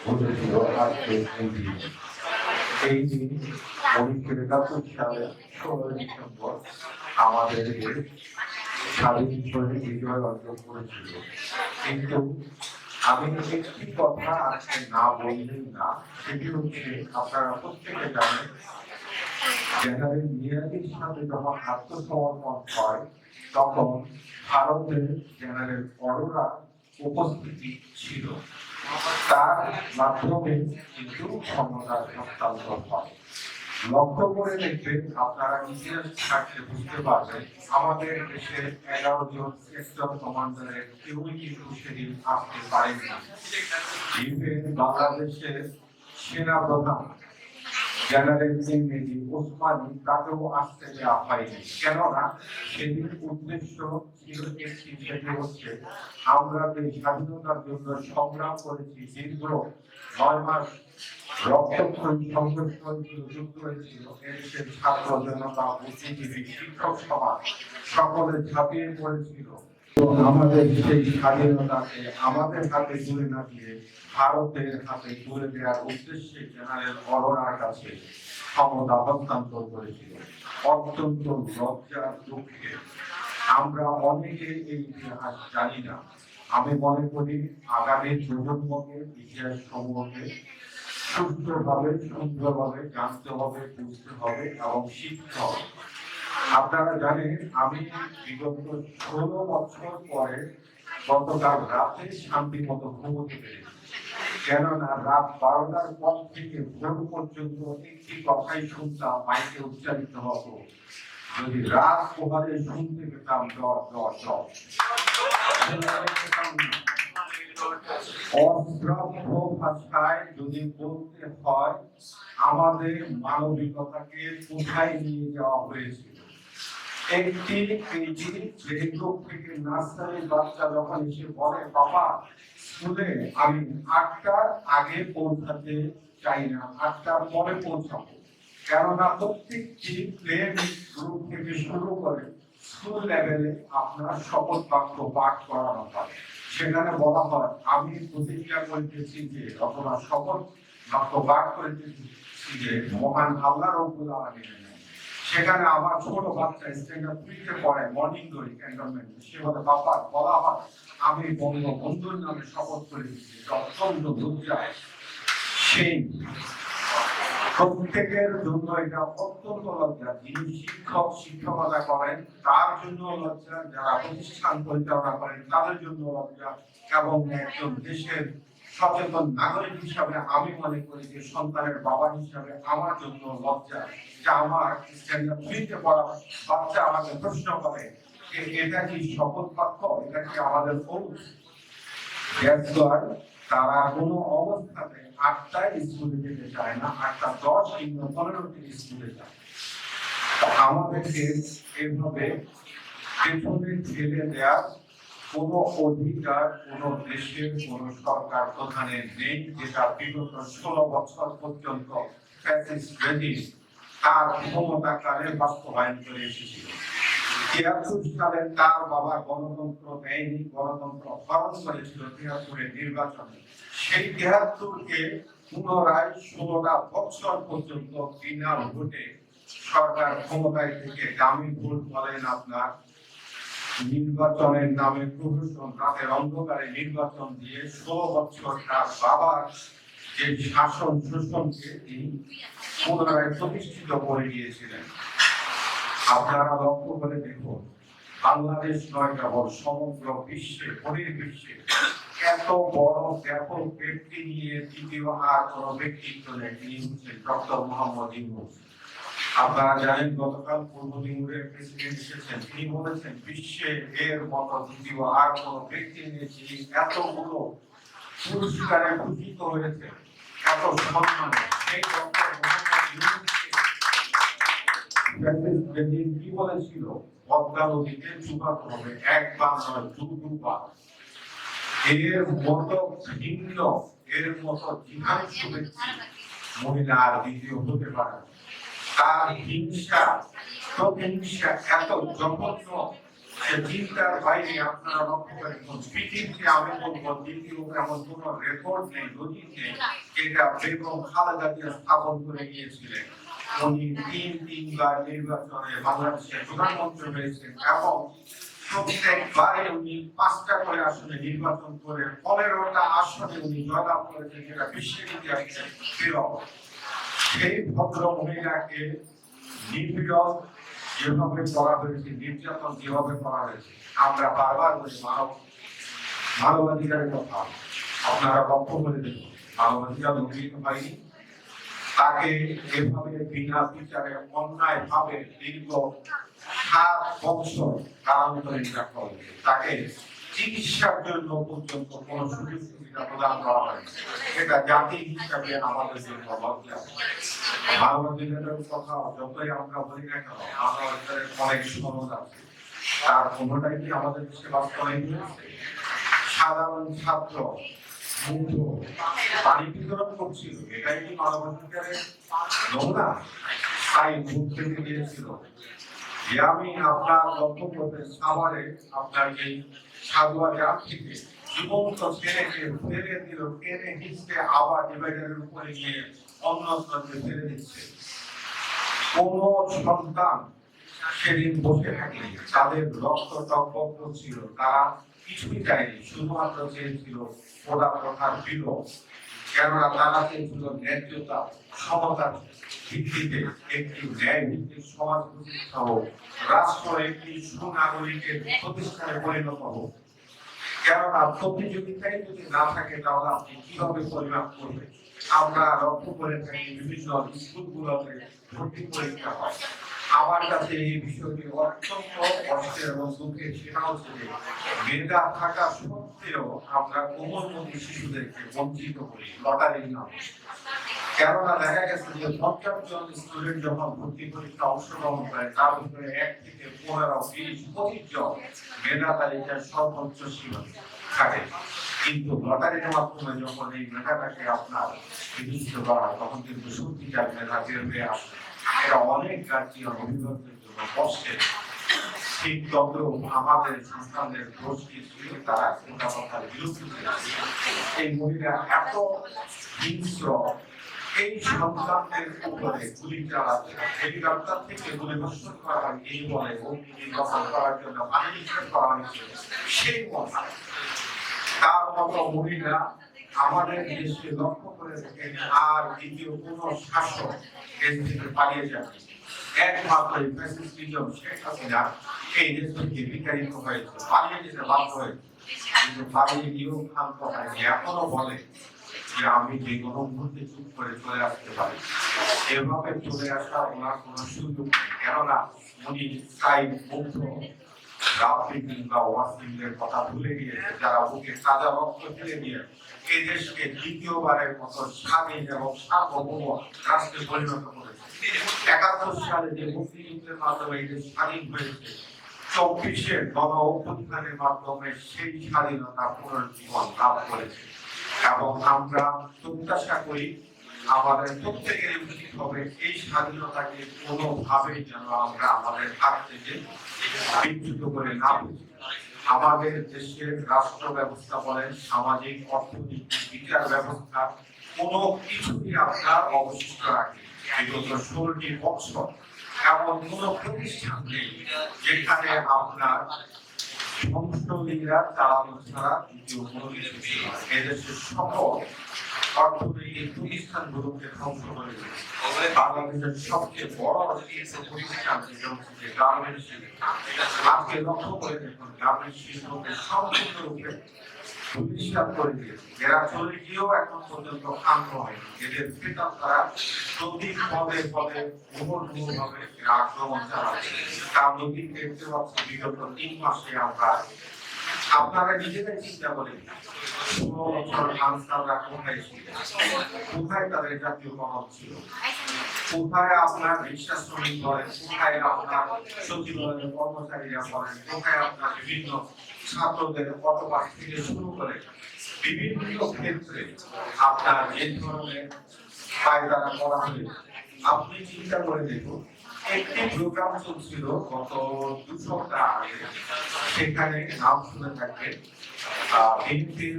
ঘটেছিল আজকে এই দিন 1971 সালের 16 ডিসেম্বর আমাদের স্বাধীন করে বিজয় অর্জন করেছিল। কিন্তু আমি একটি কথা আজকে না বললেই না, সেটি হচ্ছে আপনারা প্রত্যেকে জানেন জেনারেল মিয়াজির সাথে যখন আত্মসমর্পণ হয় তখন ভারতের জেনারেল অরোরা উপস্থিতি ছিল। তার মাধ্যমে কিন্তু ক্ষমতার হস্তান্তর হয়। লক্ষ্য করে দেখবেন আপনারা ইতিহাস থাকলে বুঝতে পারবেন আমাদের দেশের 11 জন সেক্টর কমান্ডারের কেউই কিন্তু সেদিন আসতে পারেনি। ইভেন বাংলাদেশের সেনা প্রধান জেনারেল মেজর ওসমানী তাকেও আসতে দেওয়া হয়নি। কেননা সেদিন উদ্দেশ্য ছিল একটি, সেটি হচ্ছে আমরা যে স্বাধীনতার জন্য সংগ্রাম করেছি, দীর্ঘ 9 মাস রক্তক্ষয়ী সংঘর্ষ হয়েছিল, যুদ্ধ হয়েছিল, এদেশের ছাত্র জনতা, বুদ্ধিজীবী, শিক্ষক সমাজ সকলে ঝাঁপিয়ে পড়েছিল। তো আমাদের সেই স্বাধীনতাকে আমাদের হাতে তুলে না দিয়ে ভারতের হাতে তুলে দেওয়ার উদ্দেশ্যে জেনারেল অরোরার কাছে ক্ষমতা হস্তান্তর করেছিল। অত্যন্ত লজ্জার দুঃখে আমরা অনেকে এই ইতিহাস জানি না। আমি মনে করি আগামী প্রজন্মকে ইতিহাস সম্পর্কে সুস্থভাবে সুন্দরভাবে জানতে হবে, বুঝতে হবে এবং শিখতে হবে। আপনারা জানেন আমি বিগত 16 বছর পরে গতকাল রাতে শান্তি মতো ঘুমোতে পেরেছি। কেননা রাত 12টার পর থেকে ভোর পর্যন্ত একটি কথাই শুনতাম, মাইকে উচ্চারিত হতো, যদি রাত পোহারে শুনতে পেতাম জ্বর জ্বর জ্বর। অশ্রাব্য ভাষায় যদি বলতে হয় আমাদের মানবিকতাকে কোথায় নিয়ে যাওয়া হয়েছিল। একটি কেজি প্লে গ্রুপ থেকে নার্সারি বাচ্চা যখন এসে বলে বাবা স্কুলে আমি 8টার আগে পৌঁছাতে চাই না, 8টার পরে পৌঁছাবো, কেননা প্রত্যেকটি প্লে গ্রুপ থেকে শুরু করে স্কুল লেভেলে আপনার শপথ বাক্য পাঠ করানো হয়। সেখানে বলা হয় আমি প্রতিজ্ঞা করিতেছি যে, অথবা শপথ বাক্য পাঠ করিতেছি যে মহান আল্লাহ রব্বুল আলামিনের। সেখানে আমার ছোট বাচ্চা স্ট্যান্ডার্ড 3-তে পড়ে, মর্নিং গ্লোরি ক্যান্টনমেন্ট, সে বলে বাবা বলা হয় আমি বঙ্গবন্ধুর নামে শপথ করে দিচ্ছি। অত্যন্ত লজ্জায় সেই প্রত্যেকের জন্য এটা অত্যন্ত লজ্জা। যিনি শিক্ষক শিক্ষকতা করেন তার জন্য লজ্জা, যারা প্রতিষ্ঠান পরিচালনা করেন তাদের জন্য লজ্জা, এবং একজন দেশের সচেতন নাগরিক হিসাবে আমি মনে করি যে সন্তানের বাবা হিসাবে আমার জন্য লজ্জা যে আমার স্ট্যান্ডার্ড 3-তে পড়া বাচ্চা আমাকে প্রশ্ন করে এটা কি শপথ বাক্য, এটা কি আমাদের ওথ। তারা কোনো অবস্থাতে 8টায় স্কুলে যেতে চায় না, 8:10 কিংবা 15-তে স্কুলে যায়। আমাদেরকে এভাবে পেছনে ঠেলে দেওয়ার কোন অধিকার কোন দেশের কোন সরকার প্রধানের নেই, যেটা বিগত 16 বছর পর্যন্ত ফ্যাসিস্ট রেজিম তার ক্ষমতাকালে বাস্তবায়ন করে এসেছিল। 73 সালে তার বাবা গণতন্ত্র দেয়নি, গণতন্ত্র হরণ করেছিল 73-এর নির্বাচনে। সেই 73-কে পুনরায় 16টা বছর পর্যন্ত বিনা ভোটে সরকার ক্ষমতায় থেকে দামি ভোট বলেন আপনার নির্বাচনের নামে প্রহসন, রাতের অন্ধকারে নির্বাচন দিয়ে 16 বছর তার বাবার যে শাসন শোষণকে তিনি পুনরায় প্রতিষ্ঠিত করে দিয়েছিলেন। আপনারা লক্ষ্য করে দেখুন বাংলাদেশ নয় কেবল সমগ্র বিশ্বে, বহির্বিশ্বে এত বড় ব্যাপক ব্যক্তি নিয়ে দ্বিতীয় আর কোন ব্যক্তিত্ব নেই, তিনি হচ্ছেন ডক্টর মোহাম্মদ ইউনূস। আপনারা জানেন গতকাল পূর্ব তিমুরের প্রেসিডেন্ট এসেছেন, তিনি বলেছেন বিশ্বে এর মতো দ্বিতীয় আর কোন ব্যক্তি নেই যিনি এতগুলো পুরস্কারে ভূষিত হয়েছে, এত সম্মান। সেই ডক্টর মোহাম্মদ ইউনূস কি বলেছিল, পদ্মা নদীতে চুকাতে হবে, একবার নয় দুবার। এর মতো ভিন্ন, এর মতো জিহাদী ব্যক্তি মহিলা আর দ্বিতীয় হতে পারে। তার হিংসা প্রতিহিংসা এত জঘন্য সে চিন্তার বাইরে আপনারা লক্ষ্য করেন পৃথিবীতে আমি বলবো দ্বিতীয় এমন কোন রেকর্ড নেই, নজির নেই, যেটা বেগম খালেদা জিয়া স্থাপন করে গিয়েছিলেন। উনি তিনবার নির্বাচনে বাংলাদেশের প্রধানমন্ত্রী হয়েছেন এবং প্রত্যেকবারে উনি 5টা করে আসনে নির্বাচন করে 15টা আসনে উনি জয়লাভ করেছেন, যেটা বিশ্বের ইতিহাসে বিরল। সেই ভদ্র মহিলাকে নির্বিরোধ যেভাবে করা হয়েছে, নির্যাতন যেভাবে করা হয়েছে, আমরা বারবার বলি মানবাধিকারের কথা আপনারা লক্ষ্য করে দেখুন, মানবাধিকার লঙ্ঘিত হয়নি। তাকে এভাবে বিনা বিচারে অন্যায় ভাবে দীর্ঘ 7 বছর কারান্তরিত করা হয়েছে। তাকে চিকিৎসার জন্য পর্যন্ত কোন সুযোগ সুবিধা প্রদান করা হয়নি। এটা জাতি হিসাবে আমাদের জন্য লজ্জা। মানবাধিকারের কথা যতই আমরা বলি না কেন, মানবাধিকারের অনেক সনদ আছে, তার কোনোটাই কি আমাদের দেশে বাস্তবায়িত হয়েছে? সাধারণ ছাত্র মুগ্ধ পানি বিতরণ করছিল, এটাই কি মানবাধিকারের নমুনা? তাই মুখ থেকে দিয়েছিল যে আমি আপনার লক্ষ্য করতে সাভারে আপনার এই সাধুয়া গ্রাম থেকে জীবন্ত ছেলেকে ফেলে দিল, টেনে হিসতে আবার ডিভাইডারের উপরে নিয়ে অন্য স্থানে ফেলে দিচ্ছে। কোন সন্তান সেদিন বসে থাকেনি, তাদের রক্ত টকবক করছিল, তারা কিছুই চায়নি, শুধুমাত্র চেয়েছিল খোদা প্রথার বিলোপ। কেননা তারা চেয়েছিল ন্যায্যতা, সমতার ভিত্তিতে একটি ন্যায় ভিত্তিক সমাজ প্রতিষ্ঠা হোক, রাষ্ট্র একটি সুনাগরিকের প্রতিষ্ঠানে পরিণত হোক। কেননা প্রতিযোগিতায় যদি না থাকে তাহলে আপনি কিভাবে পরিমাপ করবেন? আমরা লক্ষ্য করে থাকি বিভিন্ন স্কুলগুলোতে ভর্তি পরীক্ষা হয়। আমার কাছে এই বিষয়টি অত্যন্ত কষ্টের এবং দুঃখের। সেটা হচ্ছে যে মেধা থাকা সত্ত্বেও আমরা কোমলমতি শিশুদেরকে বঞ্চিত করি লটারির নামে। কেননা দেখা গেছে যে 50 জন স্টুডেন্ট যখন ভর্তি পরীক্ষা অংশগ্রহণ করে, তার ভিতরে 1 থেকে 15, 20, 25 জন মেধা তালিকায় সর্বোচ্চ সীমা থাকে। কিন্তু লটারির মাধ্যমে যখন এই মেধাটাকে আপনার বিবেচিত করা হয়, তখন কিন্তু সত্যিকার মেধা বের হয়ে আসে। এটা অনেক গার্জিয়ান অভিভাবকদের জন্য কষ্টের। ঠিক তদ্র আমাদের সন্তানদের দোষ কি ছিল, তারা কোনটা কথার বিরুদ্ধে এই মহিলা এত হিংস্র, এই সন্তানদের উপরে গুলি চালাতে হেলিকপ্টার থেকে গুলি বর্ষণ করা হয় এই বলে অগ্নি দখল করার জন্য পানি নিক্ষেপ করা হয়েছে। সেই মহা তার মতো মহিলা আমাদের দেশে লক্ষ্য করে দেখেন, আর দ্বিতীয় কোন শাসক দেশ থেকে পালিয়ে যাবে। একমাত্র ফ্যাসিস্টিজম শেখ হাসিনা এই দেশ থেকে বিতাড়িত হয়েছে, পালিয়ে যেতে বাধ্য হয়েছে। কিন্তু পালিয়ে গিয়েও ক্ষান্ত হয়নি, এখনো বলে যে আমি যে কোনো মুহূর্তে চুপ করে চলে আসতে পারি। এভাবে চলে আসা ওনার কোনো সুযোগ নেই, কেননা উনি তাই মুগ্ধ রাজনীতি বা ওয়াসিমের কথা ভুলে গিয়েছে, যারা বুকে তাজা রক্ত ফেলে দিয়ে এই দেশকে দ্বিতীয়বারের মতো স্বাধীন এবং সার্বভৌম রাষ্ট্রে পরিণত করেছে। 71 সালে যে মুক্তিযুদ্ধের মাধ্যমে এই দেশ স্বাধীন হয়েছে, 24-এর গণ অভ্যুত্থানের মাধ্যমে সেই স্বাধীনতা পুনর্জীবন লাভ করেছে। এবং আমরা প্রত্যাশা করি আমাদের প্রত্যেকের উচিত হবে এই স্বাধীনতাকে কোনোভাবেই যেন আমরা আমাদের হাত থেকে বিচ্যুত করে না ফেলি। আমাদের দেশের রাষ্ট্র ব্যবস্থা বলেন, সামাজিক, অর্থনৈতিক, বিচার ব্যবস্থা কোনো কিছুই আপনার অবশিষ্ট রাখে। বিগত 16টি বছর এমন কোন প্রতিষ্ঠান নেই যেখানে আপনার সংসদীয়রা চালানো ছাড়া দ্বিতীয় কোনো কিছু ছিল না। এদেশের সকল অর্থনৈতিক প্রতিষ্ঠানগুলোকে ধ্বংস করে দিয়েছে। বাংলাদেশের সবচেয়ে বড় প্রতিষ্ঠান যেটা হচ্ছে গার্মেন্টস শিল্প। আজকে লক্ষ্য করে দেখুন, গার্মেন্টস শিল্পকে সম্পূর্ণরূপে প্রতিষ্ঠা করে দিয়েছে। এরা চলে গিয়েও এখন পর্যন্ত ক্ষান্ত হয়নি। এদের ক্রেতার তারা প্রতি পদে পদে মুহুর্মুহুভাবে আক্রমণ চালাচ্ছে। তার নদী দেখতে পাচ্ছি বিগত 3 মাসে আমরা, আপনারা নিজেরাই চিন্তা করেন 16 বছর আনসাররা কোথায় ছিল, কোথায় তাদের জাতীয় মহল ছিল, কোথায় আপনার রিক্সা শ্রমিক বলেন, কোথায় আপনার সচিবালয়ের কর্মচারীরা বলেন, কোথায় আপনার বিভিন্ন ছাত্রদের অটোপাস থেকে শুরু করে বিভিন্ন ক্ষেত্রে আপনার যে ধরনের পায়দারা করা হয়েছে। আপনি চিন্তা করে দেখুন, একটি প্রোগ্রাম চলছিল গত 2 সপ্তাহ আগে, সেখানে নাম শুনে থাকবেন বিএনপির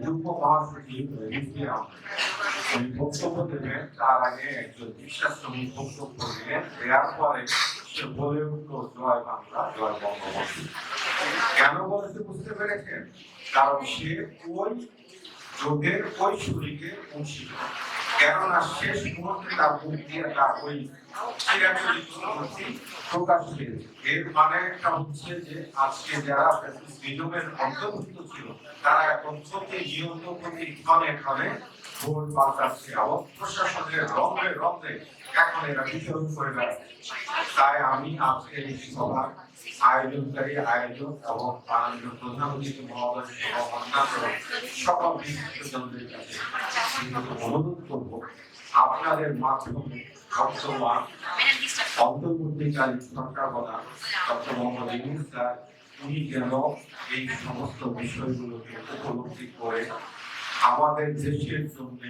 যুগ্ম মহাসচিব রিজভী আহমেদ। উনি বক্তব্য দেবেন, তার আগে একজন বিশ্বাস শ্রমিক বক্তব্য দিলেন, দেওয়ার পরে সে বলে উঠলো জয় বাংলা জয় বঙ্গবন্ধু। কেন বলেছে বুঝতে পেরেছেন? কারণ সে ওই যোগের ওই শরীরে অংশীত, কেননা শেষ মুহূর্তে তার মুখ দিয়ে তার ওই চিরাচরিত প্রকাশ পেয়েছে। এর মানে একটা হচ্ছে যে আজকে যারা নিয়মের অন্তর্ভুক্ত ছিল তারা এখন প্রতি নিয়ত প্রতি ক্ষণে ক্ষণে ভোট পাল্টাচ্ছে এবং প্রশাসনের রঙে রঙে এখন এরা বিতরণ করে বেড়াচ্ছে। তাই আমি আজকে এই সভার আয়োজনকারী আয়োজক এবং মাননীয় প্রধানমন্ত্রী মহোদয় এবং অন্যান্য সকল বিশিষ্টজনদের কাছে অনুরোধ করব, আপনাদের মাধ্যমে বর্তমান অন্তর্বর্তীকালীন সরকার প্রধান ডক্টর মোহাম্মদ ইউনূস স্যার উনি যেন এই সমস্ত বিষয়গুলোকে উপলব্ধি করে আমাদের দেশের জন্য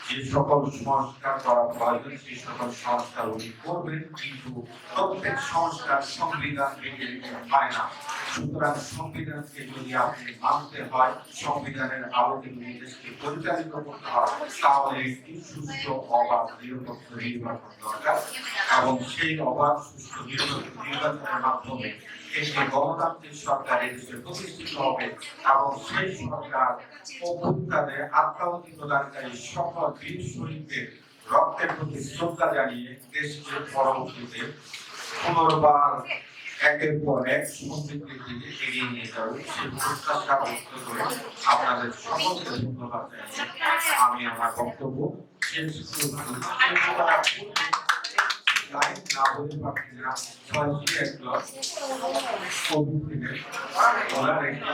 যে সকল সংস্কার করা প্রয়োজন সেই সকল সংস্কার উনি করবেন, কিন্তু প্রত্যেক সংস্কার সংবিধান মেনে হয় না। সুতরাং সংবিধানকে যদি আপনি মানতে হয়, সংবিধানের আলোকে যদি দেশকে পরিচালিত করতে হয়, তাহলে একটি সুস্থ অবাধ নিরপেক্ষ নির্বাচন দরকার এবং সেই অবাধ সুস্থ নিরপেক্ষ নির্বাচনের মাধ্যমে একটি গণতান্ত্রিক সরকার এদেশে প্রতিষ্ঠিত হবে এবং সেই সরকার অভ্যুত্থানে আত্মাহুতি প্রদানকারী সকল বীর শহীদদের রক্তের প্রতি শ্রদ্ধা জানিয়ে দেশকে পরবর্তীতে পুনর্বার একের পর এক সমৃদ্ধির দিকে এগিয়ে নিয়ে যাবে, সেই প্রত্যাশা ব্যক্ত করে আপনাদের সকলকে ধন্যবাদ জানিয়ে আমি আমার বক্তব্য শেষ লাইন না বলে পারছি না। ওনার একটি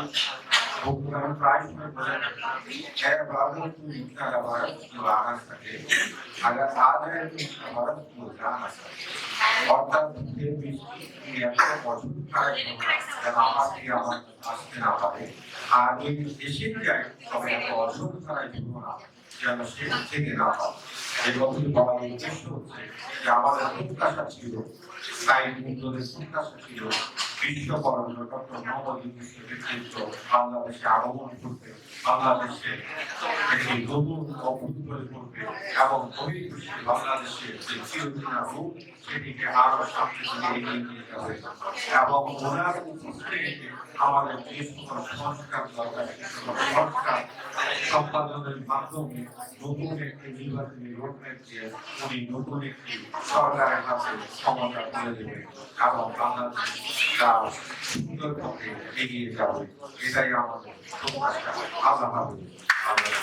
বক্তব্য প্রায় সময় বলেন, भारत को इतना भारत जो आना सके, अगर आ जाए तो इसका भारत को जा ना सके। অর্থাৎ যে বৃষ্টি এত বছর আমার আসতে না পারে, আর যদি এসে যায় তবে এত অসুখ ছাড়াই দিব না যেন সে থেকে না পারে। এই কথা বলার উদ্দেশ্য হচ্ছে যে আমাদের প্রত্যাশা ছিল, সাইড মুদ্রদের প্রত্যাশা ছিল বিশ্বকরণ ডক্টর মোহাম্মদ ইউনূসের নেতৃত্ব বাংলাদেশে আগমন করতে, বাংলাদেশে একটি নতুন অভ্যুদয় করবে এবং বহির্বিশ্বে বাংলাদেশের যে চিরচেনা রূপ সেটিকে আরো সামনে এগিয়ে নিয়ে যাবে এবং ওনার উপস্থিতিতে আমাদের যে সকল সংস্কার দরকার সে সকল সংস্কার সম্পাদনের মাধ্যমে নতুন একটি নির্বাচনী রোডম্যাপ দিয়ে উনি নতুন একটি সরকারের হাতে ক্ষমতা তুলে দেবে এবং বাংলাদেশ সুন্দর পথে এগিয়ে যাবে। এটাই আমাদের প্রত্যাশা। আল্লাহ হাফেজ।